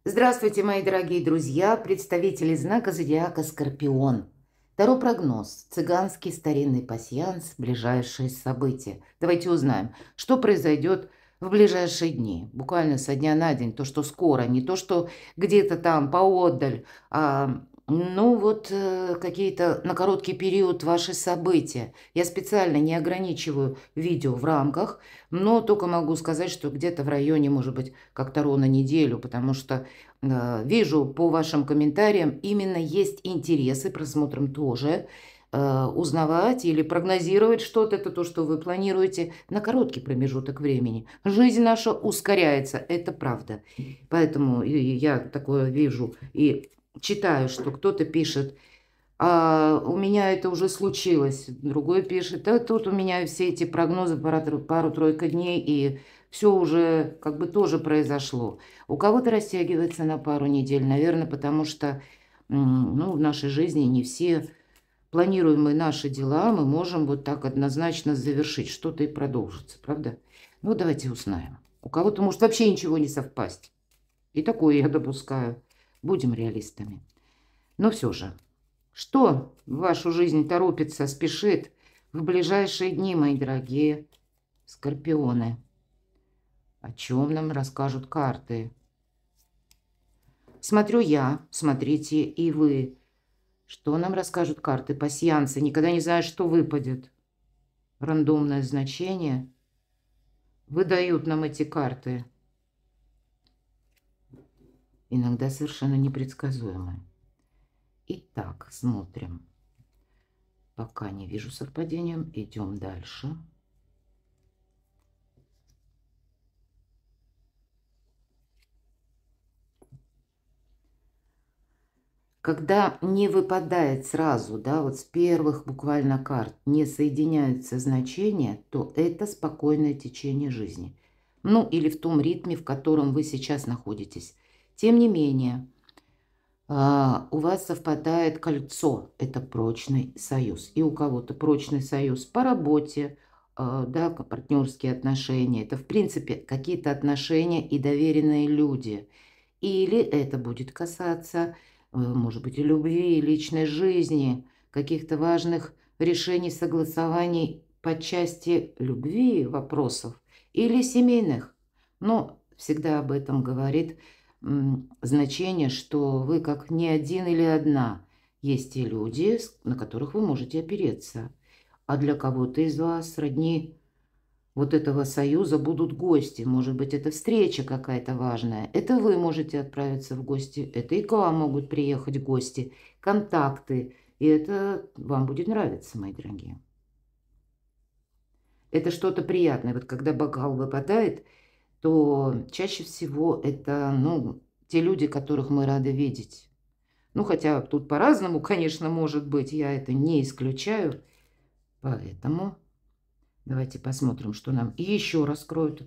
Здравствуйте, мои дорогие друзья, представители знака зодиака Скорпион. Таро-прогноз, цыганский старинный пасьянс, ближайшие события. Давайте узнаем, что произойдет в ближайшие дни, буквально со дня на день, то, что скоро, не то, что где-то там поотдаль, а какие-то на короткий период ваши события. Я специально не ограничиваю видео в рамках, но только могу сказать, что где-то в районе, может быть, как Таро на неделю, потому что вижу по вашим комментариям, именно есть интерес и просмотрам тоже узнавать или прогнозировать что-то, это то, что вы планируете на короткий промежуток времени. Жизнь наша ускоряется, это правда. Поэтому я такое вижу и читаю, что кто-то пишет: у меня это уже случилось. Другой пишет: да, тут у меня все эти прогнозы пару-тройка дней, и все уже как бы тоже произошло. У кого-то растягивается на пару недель, наверное, потому что в нашей жизни не все планируемые наши дела мы можем вот так однозначно завершить. Что-то и продолжится, правда? Ну, давайте узнаем. У кого-то может вообще ничего не совпасть. И такое я допускаю. Будем реалистами. Но все же. Что в вашу жизнь торопится, спешит в ближайшие дни, мои дорогие скорпионы? О чем нам расскажут карты? Смотрю я, смотрите и вы. Что нам расскажут карты пасьянса? Никогда не знаешь, что выпадет. Рандомное значение выдают нам эти карты. Иногда совершенно непредсказуемые. Итак, смотрим. Пока не вижу совпадения. Идем дальше. Когда не выпадает сразу, да, вот с первых буквально карт не соединяются значения, то это спокойное течение жизни. Ну, или в том ритме, в котором вы сейчас находитесь. Тем не менее, у вас совпадает кольцо, это прочный союз. И у кого-то прочный союз по работе, да, партнерские отношения. Это, в принципе, какие-то отношения и доверенные люди. Или это будет касаться, может быть, и любви, и личной жизни, каких-то важных решений, согласований по части любви вопросов или семейных. Но всегда об этом говорит значение, что вы как не один или одна. Есть те люди, на которых вы можете опереться. А для кого-то из вас сродни вот этого союза будут гости. Может быть, это встреча какая-то важная. Это вы можете отправиться в гости. Это и к вам могут приехать гости. Контакты. И это вам будет нравиться, мои дорогие. Это что-то приятное. Вот когда бокал выпадает, то чаще всего это, те люди, которых мы рады видеть. Ну, хотя тут по-разному, конечно, может быть. Я это не исключаю. Поэтому давайте посмотрим, что нам еще раскроют.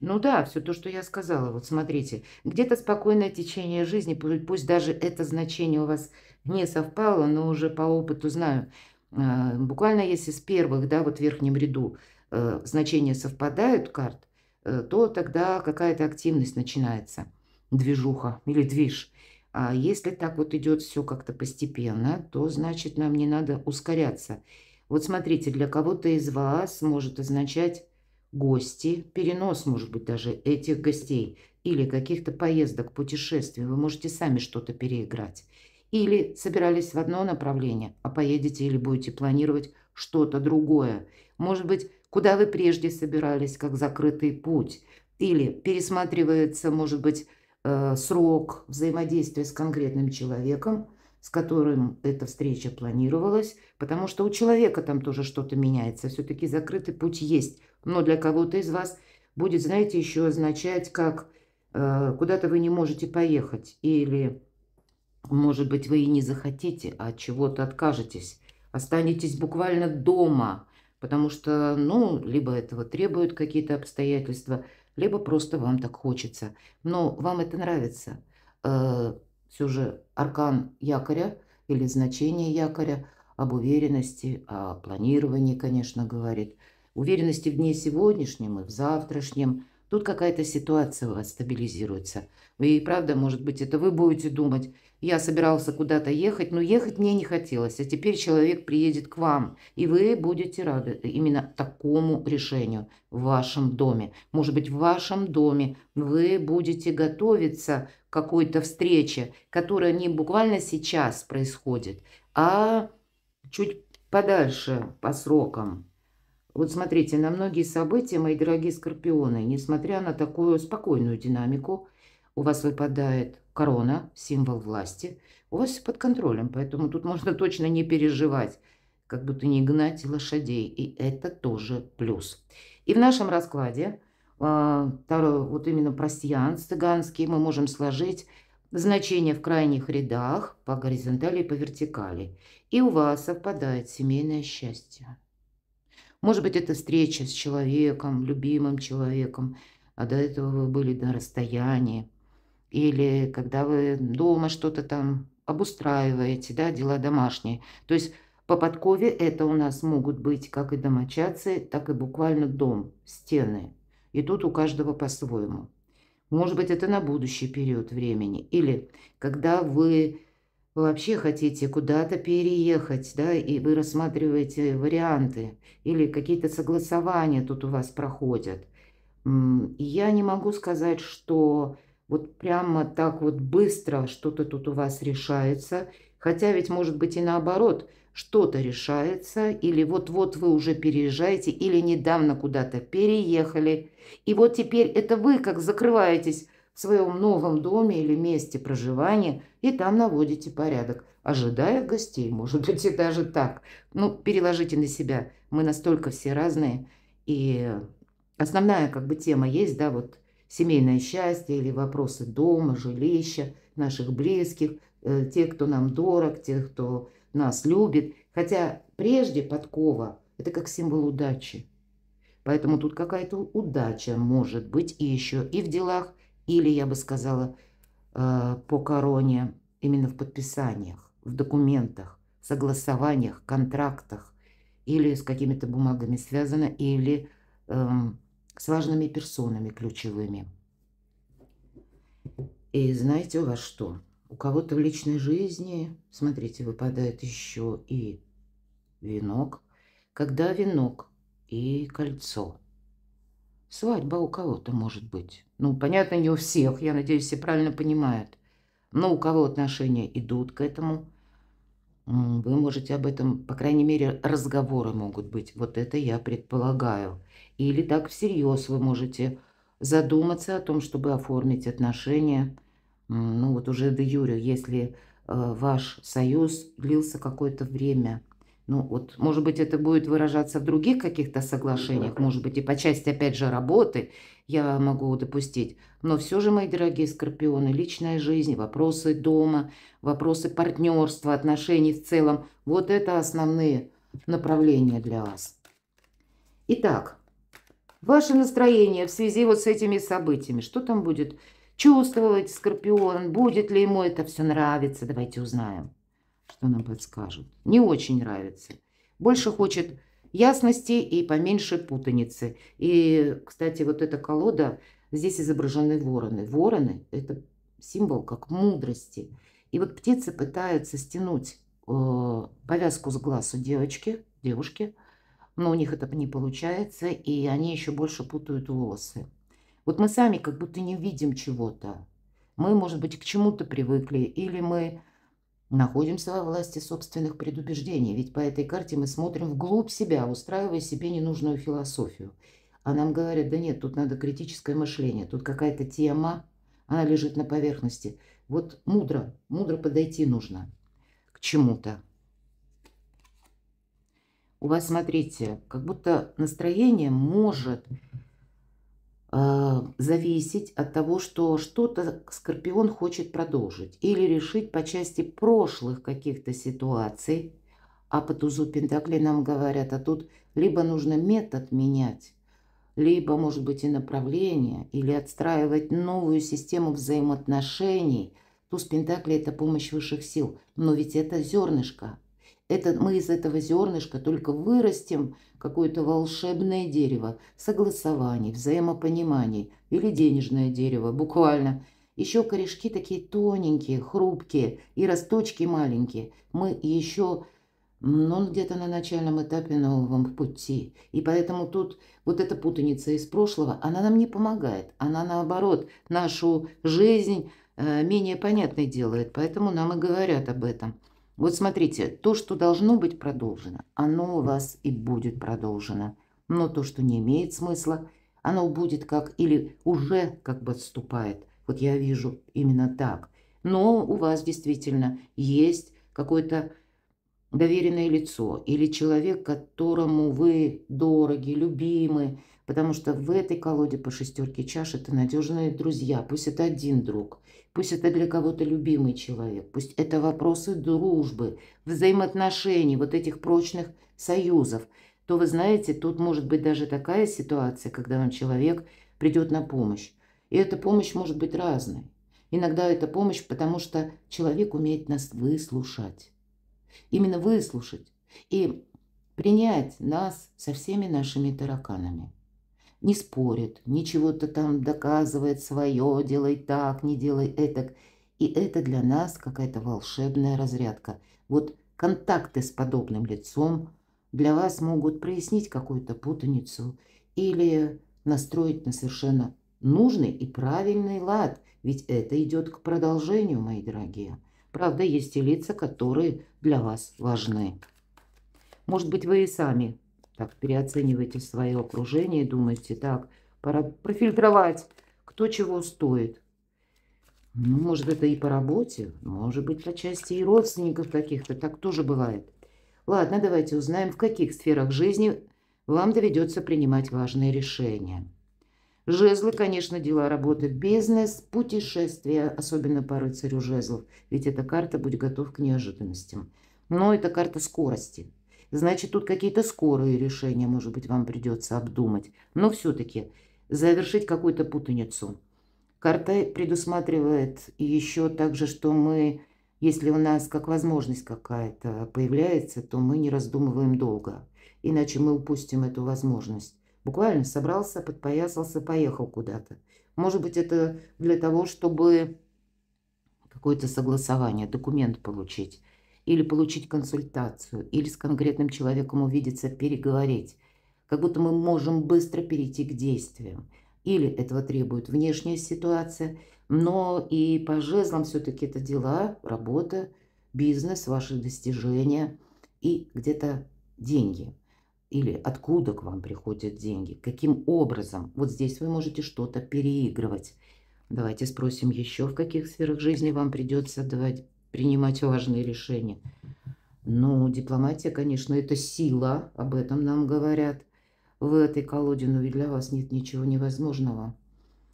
Ну да, все то, что я сказала. Вот смотрите, где-то спокойное течение жизни, пусть даже это значение у вас не совпало, но уже по опыту знаю. Буквально если с первых, да, вот в верхнем ряду значения совпадают карт, то тогда какая-то активность начинается, движуха или движ. А если так вот идет все как-то постепенно, то значит нам не надо ускоряться. Вот смотрите, для кого-то из вас может означать гости, перенос, может быть, даже этих гостей, или каких-то поездок, путешествий. Вы можете сами что-то переиграть. Или собирались в одно направление, а поедете или будете планировать что-то другое. Может быть, куда вы прежде собирались, как закрытый путь. Или пересматривается, может быть, срок взаимодействия с конкретным человеком, с которым эта встреча планировалась, потому что у человека там тоже что-то меняется. Все-таки закрытый путь есть. Но для кого-то из вас будет, знаете, еще означать, как куда-то вы не можете поехать. Или, может быть, вы и не захотите, а от чего-то откажетесь. Останетесь буквально дома, потому что, либо этого требуют какие-то обстоятельства, либо просто вам так хочется. Но вам это нравится. Все же аркан якоря или значение якоря об уверенности, о планировании, конечно, говорит. Уверенности в дне сегодняшнем и в завтрашнем, Тут какая-то ситуация у вас стабилизируется. И правда, может быть, это вы будете думать, я собирался куда-то ехать, но ехать мне не хотелось, а теперь человек приедет к вам, и вы будете рады именно такому решению в вашем доме. Может быть, в вашем доме вы будете готовиться к какой-то встрече, которая не буквально сейчас происходит, а чуть подальше по срокам. Вот смотрите, на многие события, мои дорогие скорпионы, несмотря на такую спокойную динамику, у вас выпадает корона, символ власти, у вас все под контролем, поэтому тут можно точно не переживать, как будто не гнать лошадей, и это тоже плюс. И в нашем раскладе, вот именно пасьянс цыганский, мы можем сложить значения в крайних рядах по горизонтали и по вертикали. И у вас совпадает семейное счастье. Может быть, это встреча с человеком, любимым человеком, а до этого вы были на расстоянии. Или когда вы дома что-то там обустраиваете, да, дела домашние. То есть по подкове это у нас могут быть как и домочадцы, так и буквально дом, стены. И тут у каждого по-своему. Может быть, это на будущий период времени. Или когда вы вообще хотите куда-то переехать, да, и вы рассматриваете варианты, или какие-то согласования тут у вас проходят. И я не могу сказать, что вот прямо так вот быстро что-то тут у вас решается, хотя ведь может быть и наоборот, что-то решается, или вот-вот вы уже переезжаете, или недавно куда-то переехали, и вот теперь это вы как закрываетесь в своем новом доме или месте проживания, и там наводите порядок, ожидая гостей, может быть, и даже так. Ну, переложите на себя, мы настолько все разные, и основная как бы тема есть, да, вот семейное счастье или вопросы дома, жилища, наших близких, тех, кто нам дорог, тех, кто нас любит. Хотя прежде подкова – это как символ удачи. Поэтому тут какая-то удача может быть и еще и в делах, или, я бы сказала, по короне, именно в подписаниях, в документах, согласованиях, контрактах, или с какими-то бумагами связано, или с важными персонами ключевыми. И знаете у вас что? У кого-то в личной жизни, смотрите, выпадает еще и венок. Когда венок и кольцо. Свадьба у кого-то может быть. Ну, понятно, не у всех, я надеюсь, все правильно понимают. Но у кого отношения идут к этому, вы можете об этом, по крайней мере, разговоры могут быть. Вот это я предполагаю. Или так всерьез вы можете задуматься о том, чтобы оформить отношения. Ну вот уже де юре, если ваш союз длился какое-то время. Ну вот, может быть, это будет выражаться в других каких-то соглашениях, может быть, и по части, опять же, работы я могу допустить. Но все же, мои дорогие скорпионы, личная жизнь, вопросы дома, вопросы партнерства, отношений в целом, вот это основные направления для вас. Итак, ваше настроение в связи вот с этими событиями, что там будет чувствовать скорпион, будет ли ему это все нравиться, давайте узнаем, что нам подскажут. Не очень нравится, больше хочет ясности и поменьше путаницы. И, кстати, вот эта колода, здесь изображены вороны. Вороны – это символ как мудрости. И вот птицы пытаются стянуть повязку с глаз у девушки, но у них это не получается, и они еще больше путают волосы. Вот мы сами как будто не видим чего-то. Мы, может быть, к чему-то привыкли, или мы находимся во власти собственных предубеждений. Ведь по этой карте мы смотрим вглубь себя, устраивая себе ненужную философию. А нам говорят, да нет, тут надо критическое мышление, тут какая-то тема, она лежит на поверхности. Вот мудро подойти нужно к чему-то. У вас, смотрите, как будто настроение может зависеть от того, что что-то скорпион хочет продолжить или решить по части прошлых каких-то ситуаций. А по тузу пентаклей нам говорят, а тут либо нужно метод менять, либо, может быть, и направление, или отстраивать новую систему взаимоотношений. Туз пентаклей – это помощь высших сил, но ведь это зернышко. Это мы из этого зернышка только вырастим какое-то волшебное дерево согласований, взаимопониманий или денежное дерево, буквально. Еще корешки такие тоненькие, хрупкие и росточки маленькие. Мы еще, ну, где-то на начальном этапе нового пути. И поэтому тут вот эта путаница из прошлого, она нам не помогает. Она, наоборот, нашу жизнь менее понятной делает. Поэтому нам и говорят об этом. Вот смотрите, то, что должно быть продолжено, оно у вас и будет продолжено. Но то, что не имеет смысла, оно будет как или уже как бы отступает. Вот я вижу именно так. Но у вас действительно есть какой-то доверенное лицо или человек, которому вы дороги, любимы, потому что в этой колоде по шестерке чаш это надежные друзья. Пусть это один друг, пусть это для кого-то любимый человек, пусть это вопросы дружбы, взаимоотношений, вот этих прочных союзов. То вы знаете, тут может быть даже такая ситуация, когда вам человек придет на помощь. И эта помощь может быть разной. Иногда это помощь, потому что человек умеет нас выслушать. Именно выслушать и принять нас со всеми нашими тараканами. Не спорит, ничего-то там доказывает свое, делай так, не делай этак. И это для нас какая-то волшебная разрядка. Вот контакты с подобным лицом для вас могут прояснить какую-то путаницу или настроить на совершенно нужный и правильный лад. Ведь это идет к продолжению, мои дорогие. Правда, есть и лица, которые для вас важны. Может быть, вы и сами так переоцениваете свое окружение и думаете, так, пора профильтровать, кто чего стоит. Ну, может, это и по работе, может быть, по части и родственников каких-то, так тоже бывает. Ладно, давайте узнаем, в каких сферах жизни вам доведется принимать важные решения. Жезлы, конечно, дела, работа, бизнес, путешествия, особенно по рыцарю жезлов. Ведь эта карта «Будь готов к неожиданностям». Но это карта скорости. Значит, тут какие-то скорые решения, может быть, вам придется обдумать. Но все-таки завершить какую-то путаницу. Карта предусматривает еще также, что мы, если у нас как возможность какая-то появляется, то мы не раздумываем долго. Иначе мы упустим эту возможность. Буквально собрался, подпоясался, поехал куда-то. Может быть, это для того, чтобы какое-то согласование, документ получить. Или получить консультацию. Или с конкретным человеком увидеться, переговорить. Как будто мы можем быстро перейти к действиям. Или этого требует внешняя ситуация. Но и по жезлам все-таки это дела, работа, бизнес, ваши достижения и где-то деньги. Или откуда к вам приходят деньги, каким образом. Вот здесь вы можете что-то переигрывать. Давайте спросим еще, в каких сферах жизни вам придется принимать важные решения. Ну, дипломатия, конечно, это сила, об этом нам говорят в этой колоде, но ведь для вас нет ничего невозможного.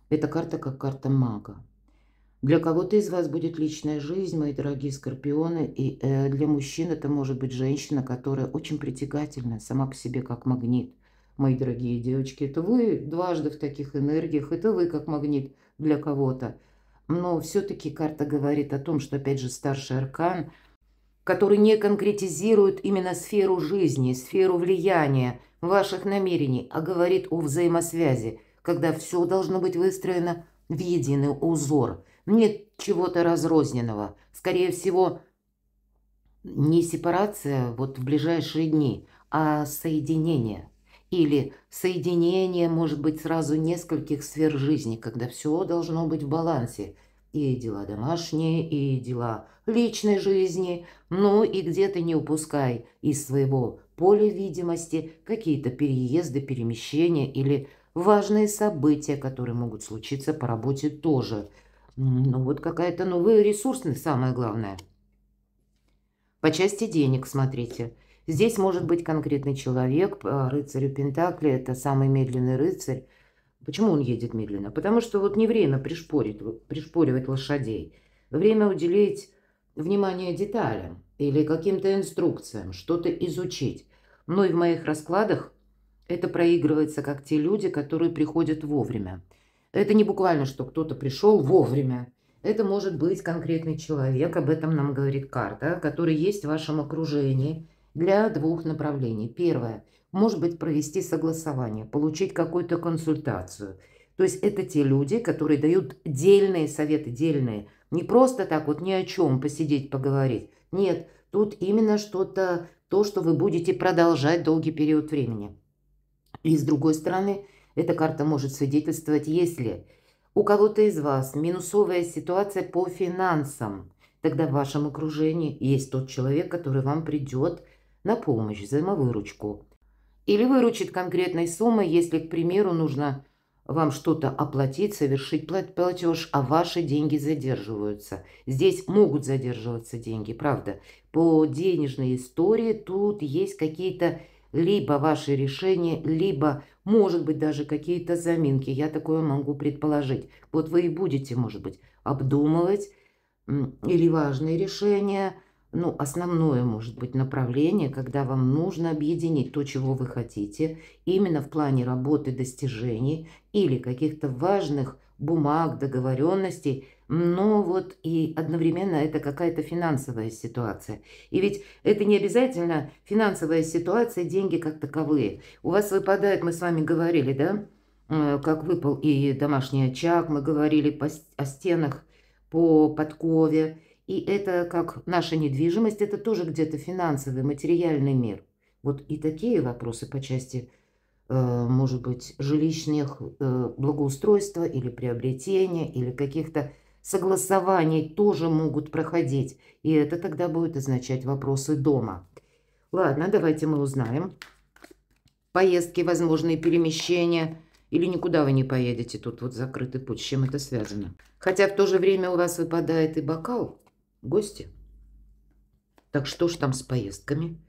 Эта карта как карта мага. Для кого-то из вас будет личная жизнь, мои дорогие скорпионы, и для мужчин это может быть женщина, которая очень притягательна, сама по себе как магнит. Мои дорогие девочки, это вы дважды в таких энергиях, это вы как магнит для кого-то. Но все-таки карта говорит о том, что, опять же, старший аркан, который не конкретизирует именно сферу жизни, сферу влияния ваших намерений, а говорит о взаимосвязи, когда все должно быть выстроено в единый узор. Нет чего-то разрозненного. Скорее всего, не сепарация вот в ближайшие дни, а соединение. Или соединение, может быть, сразу нескольких сфер жизни, когда все должно быть в балансе. И дела домашние, и дела личной жизни. Ну и где-то не упускай из своего поля видимости какие-то переезды, перемещения или важные события, которые могут случиться по работе тоже. Ну вот какая-то новая ресурсность, самое главное. По части денег, смотрите. Здесь может быть конкретный человек, по рыцарю Пентакли, это самый медленный рыцарь. Почему он едет медленно? Потому что вот не время пришпоривать лошадей. Время уделить внимание деталям или каким-то инструкциям, что-то изучить. Но и в моих раскладах это проигрывается как те люди, которые приходят вовремя. Это не буквально, что кто-то пришел вовремя. Это может быть конкретный человек, об этом нам говорит карта, который есть в вашем окружении для двух направлений. Первое. Может быть, провести согласование, получить какую-то консультацию. То есть это те люди, которые дают дельные советы, дельные. Не просто так вот ни о чем посидеть, поговорить. Нет, тут именно что-то, то, что вы будете продолжать долгий период времени. И с другой стороны, эта карта может свидетельствовать, если у кого-то из вас минусовая ситуация по финансам, тогда в вашем окружении есть тот человек, который вам придет на помощь, взаимовыручку. Или выручит конкретной суммой, если, к примеру, нужно вам что-то оплатить, совершить платеж, а ваши деньги задерживаются. Здесь могут задерживаться деньги, правда. По денежной истории тут есть какие-то либо ваши решения, либо, может быть, даже какие-то заминки. Я такое могу предположить. Вот вы и будете, может быть, обдумывать или важные решения, ну, основное, может быть, направление, когда вам нужно объединить то, чего вы хотите, именно в плане работы, достижений или каких-то важных бумаг, договоренностей, но вот и одновременно это какая-то финансовая ситуация. И ведь это не обязательно финансовая ситуация, деньги как таковые. У вас выпадает, мы с вами говорили, да, как выпал и домашний очаг, мы говорили о стенах, по подкове. И это как наша недвижимость, это тоже где-то финансовый, материальный мир. Вот и такие вопросы по части, может быть, жилищных благоустройства или приобретения, или каких-то согласований тоже могут проходить. И это тогда будет означать вопросы дома. Ладно, давайте мы узнаем. Поездки, возможные перемещения. Или никуда вы не поедете, тут вот закрытый путь. С чем это связано? Хотя в то же время у вас выпадает и бокал. Гости. Так что ж там с поездками?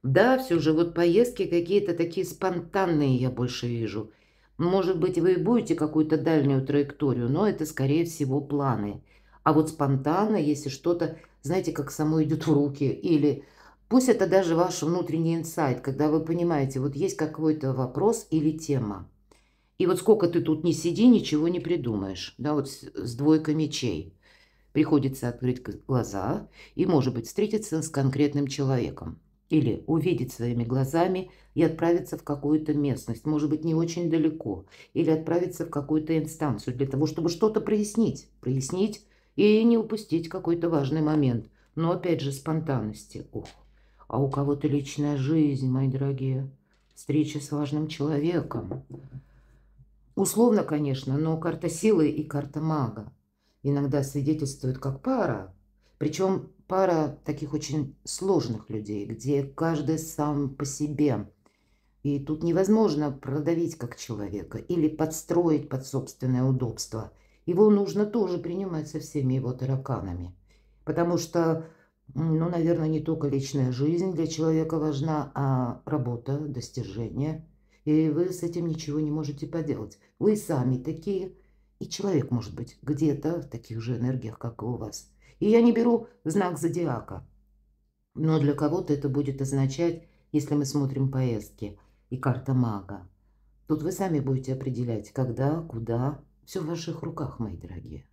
Да, все же вот поездки какие-то такие спонтанные я больше вижу. Может быть, вы и будете какую-то дальнюю траекторию, но это, скорее всего, планы. А вот спонтанно, если что-то, знаете, как само идет в руки, или пусть это даже ваш внутренний инсайт, когда вы понимаете, вот есть какой-то вопрос или тема. И вот сколько ты тут не сиди, ничего не придумаешь. Да, вот с двойкой мечей. Приходится открыть глаза и, может быть, встретиться с конкретным человеком. Или увидеть своими глазами и отправиться в какую-то местность, может быть, не очень далеко. Или отправиться в какую-то инстанцию для того, чтобы что-то прояснить. Прояснить и не упустить какой-то важный момент. Но, опять же, спонтанности. Ох, а у кого-то личная жизнь, мои дорогие. Встреча с важным человеком. Условно, конечно, но карта силы и карта мага иногда свидетельствуют как пара, причем пара таких очень сложных людей, где каждый сам по себе. И тут невозможно продавить как человека или подстроить под собственное удобство. Его нужно тоже принимать со всеми его тараканами. Потому что, ну, наверное, не только личная жизнь для человека важна, а работа, достижения. И вы с этим ничего не можете поделать. Вы сами такие. И человек может быть где-то в таких же энергиях, как и у вас. И я не беру знак зодиака. Но для кого-то это будет означать, если мы смотрим поездки и карта мага. Тут вы сами будете определять, когда, куда. Все в ваших руках, мои дорогие.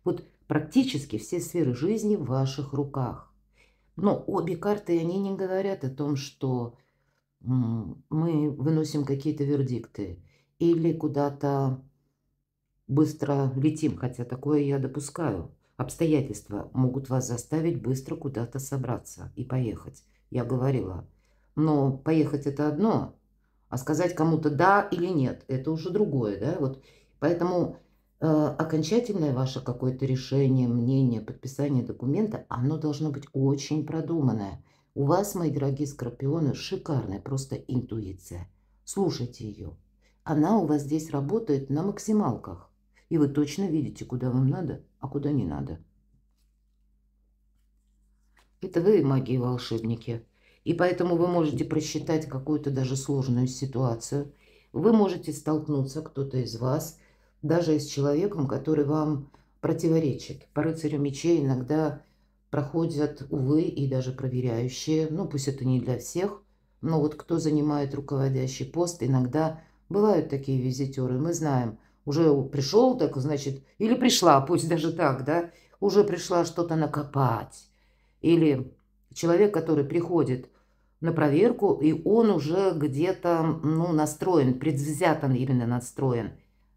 Вот практически все сферы жизни в ваших руках. Но обе карты, они не говорят о том, что мы выносим какие-то вердикты или куда-то быстро летим, хотя такое я допускаю. Обстоятельства могут вас заставить быстро куда-то собраться и поехать. Я говорила. Но поехать это одно, а сказать кому-то да или нет, это уже другое, да? Вот поэтому окончательное ваше какое-то решение, мнение, подписание документа, оно должно быть очень продуманное. У вас, мои дорогие скорпионы, шикарная просто интуиция. Слушайте ее. Она у вас здесь работает на максималках. И вы точно видите, куда вам надо, а куда не надо. Это вы, маги и волшебники. И поэтому вы можете просчитать какую-то даже сложную ситуацию. Вы можете столкнуться, кто-то из вас, даже с человеком, который вам противоречит. По рыцарю мечей иногда проходят, увы, и даже проверяющие. Ну, пусть это не для всех, но вот кто занимает руководящий пост, иногда бывают такие визитеры. Мы знаем, Уже пришел, так значит, или пришла, пусть даже так, да, уже пришла что-то накопать. Или человек, который приходит на проверку, и он уже где-то, ну, настроен, предвзято именно настроен.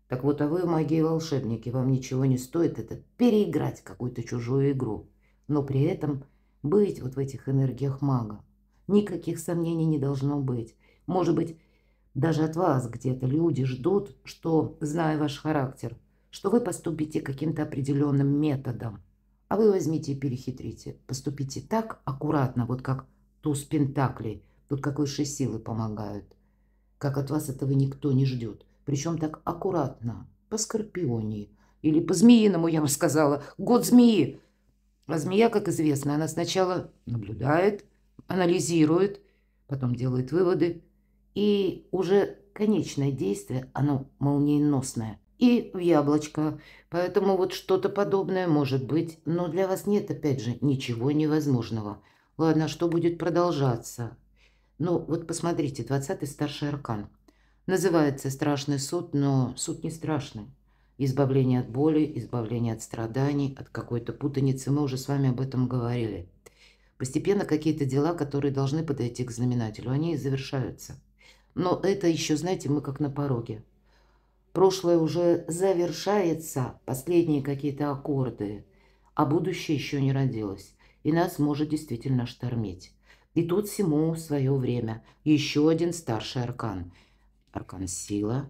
Так вот, а вы, маги и волшебники, вам ничего не стоит это переиграть какую-то чужую игру, но при этом быть вот в этих энергиях мага. Никаких сомнений не должно быть. Может быть, даже от вас где-то люди ждут, что, зная ваш характер, что вы поступите каким-то определенным методом. А вы возьмите и перехитрите. Поступите так аккуратно, вот как туз пентаклей. Тут как высшие силы помогают. Как от вас этого никто не ждет. Причем так аккуратно, по скорпионии. Или по змеиному, я бы сказала. Год змеи. А змея, как известно, она сначала наблюдает, анализирует, потом делает выводы. И уже конечное действие, оно молниеносное. И в яблочко. Поэтому вот что-то подобное может быть. Но для вас нет, опять же, ничего невозможного. Ладно, что будет продолжаться? Ну, вот посмотрите, 20-й старший аркан. Называется «Страшный суд», но суд не страшный. Избавление от боли, избавление от страданий, от какой-то путаницы. Мы уже с вами об этом говорили. Постепенно какие-то дела, которые должны подойти к знаменателю, они и завершаются. Но это еще, знаете, мы как на пороге. Прошлое уже завершается, последние какие-то аккорды, а будущее еще не родилось. И нас может действительно штормить. И тут всему свое время. Еще один старший аркан. Аркан сила,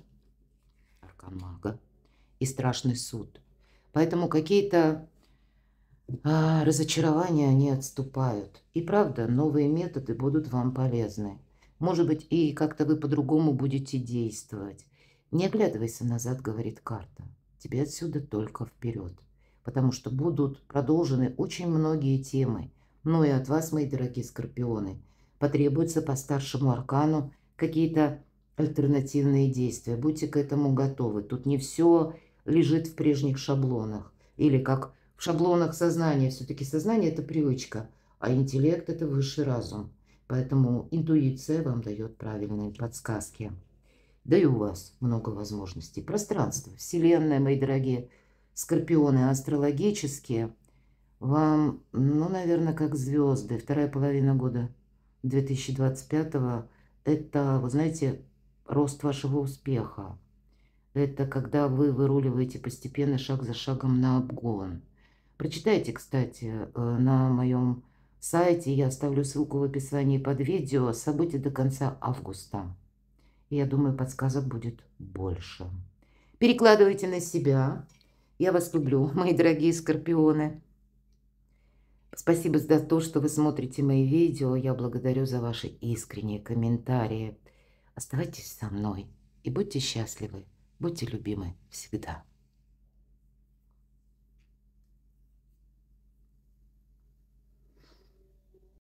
аркан мага и страшный суд. Поэтому какие-то разочарования, они отступают. И правда, новые методы будут вам полезны. Может быть, и как-то вы по-другому будете действовать. Не оглядывайся назад, говорит карта. Тебе отсюда только вперед. Потому что будут продолжены очень многие темы. Ну и от вас, мои дорогие скорпионы, потребуется по старшему аркану какие-то альтернативные действия. Будьте к этому готовы. Тут не все лежит в прежних шаблонах. Или как в шаблонах сознания. Все-таки сознание – это привычка, а интеллект – это высший разум. Поэтому интуиция вам дает правильные подсказки. Да и у вас много возможностей. Пространство, Вселенная, мои дорогие скорпионы, астрологические, вам, ну, наверное, как звезды. Вторая половина года 2025-го – это, вы знаете, рост вашего успеха. Это когда вы выруливаете постепенно, шаг за шагом на обгон. Прочитайте, кстати, на моем сайте, я оставлю ссылку в описании под видео, события до конца августа. Я думаю, подсказок будет больше. Перекладывайте на себя. Я вас люблю, мои дорогие скорпионы. Спасибо за то, что вы смотрите мои видео. Я благодарю за ваши искренние комментарии. Оставайтесь со мной и будьте счастливы, будьте любимы всегда.